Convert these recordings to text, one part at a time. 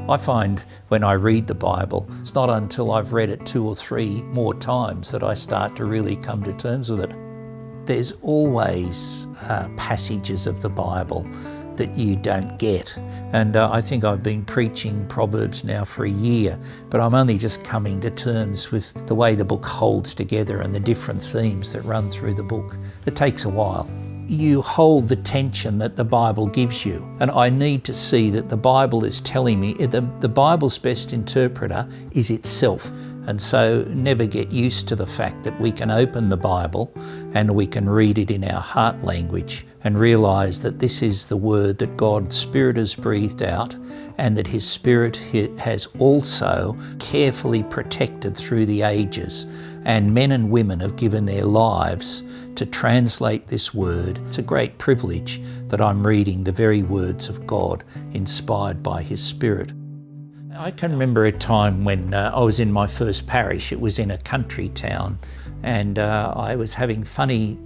I find when I read the Bible, it's not until I've read it 2 or 3 more times that I start to really come to terms with it. There's always passages of the Bible that you don't get. And I think I've been preaching Proverbs now for a year, but I'm only just coming to terms with the way the book holds together and the different themes that run through the book. It takes a while. You hold the tension that the Bible gives you. And I need to see that the Bible is telling me, the Bible's best interpreter is itself. And so never get used to the fact that we can open the Bible and we can read it in our heart language and realise that this is the word that God's Spirit has breathed out, and that His Spirit has also carefully protected through the ages. And men and women have given their lives to translate this word. It's a great privilege that I'm reading the very words of God, inspired by His Spirit. I can remember a time when I was in my first parish. It was in a country town, and I was having funny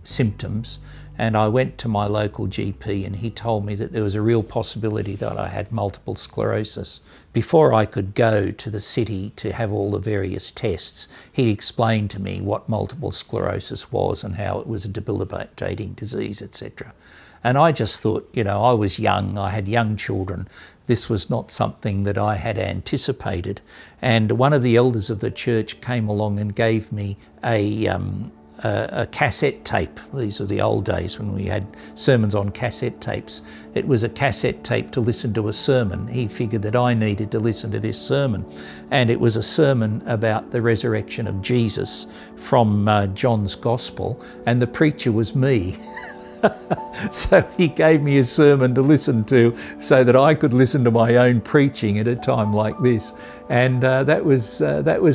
symptoms, and I went to my local GP and he told me that there was a real possibility that I had multiple sclerosis. Before I could go to the city to have all the various tests, he explained to me what multiple sclerosis was and how it was a debilitating disease, etc. And I just thought, I was young, I had young children. This was not something that I had anticipated. And one of the elders of the church came along and gave me a cassette tape. These are the old days when we had sermons on cassette tapes. It was a cassette tape to listen to a sermon. He figured that I needed to listen to this sermon. And it was a sermon about the resurrection of Jesus from John's Gospel, and the preacher was me. So he gave me a sermon to listen to so that I could listen to my own preaching at a time like this. And that was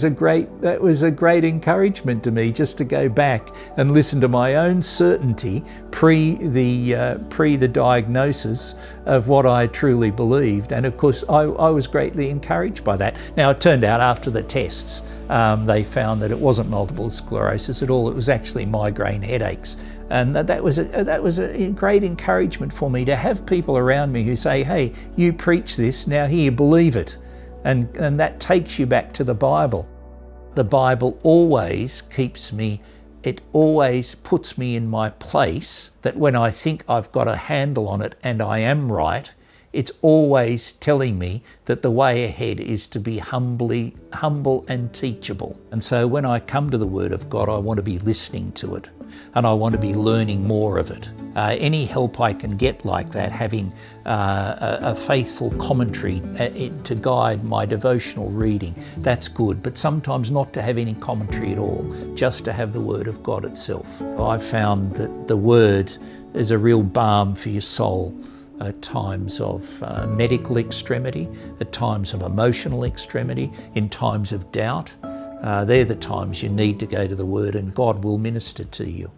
a great encouragement to me, just to go back and listen to my own certainty pre the diagnosis of what I truly believed. And of course I was greatly encouraged by that. Now it turned out after the tests they found that it wasn't multiple sclerosis at all. It was actually migraine headaches. And that was a great encouragement for me, to have people around me who say, hey, you preach this, now here, believe it. And that takes you back to the Bible. The Bible always it always puts me in my place, that when I think I've got a handle on it and I am right, it's always telling me that the way ahead is to be humble and teachable. And so when I come to the Word of God, I want to be listening to it, and I want to be learning more of it. Any help I can get like that, having a faithful commentary to guide my devotional reading, that's good. But sometimes not to have any commentary at all, just to have the Word of God itself. I've found that the Word is a real balm for your soul. At times of medical extremity, at times of emotional extremity, in times of doubt. They're the times you need to go to the Word, and God will minister to you.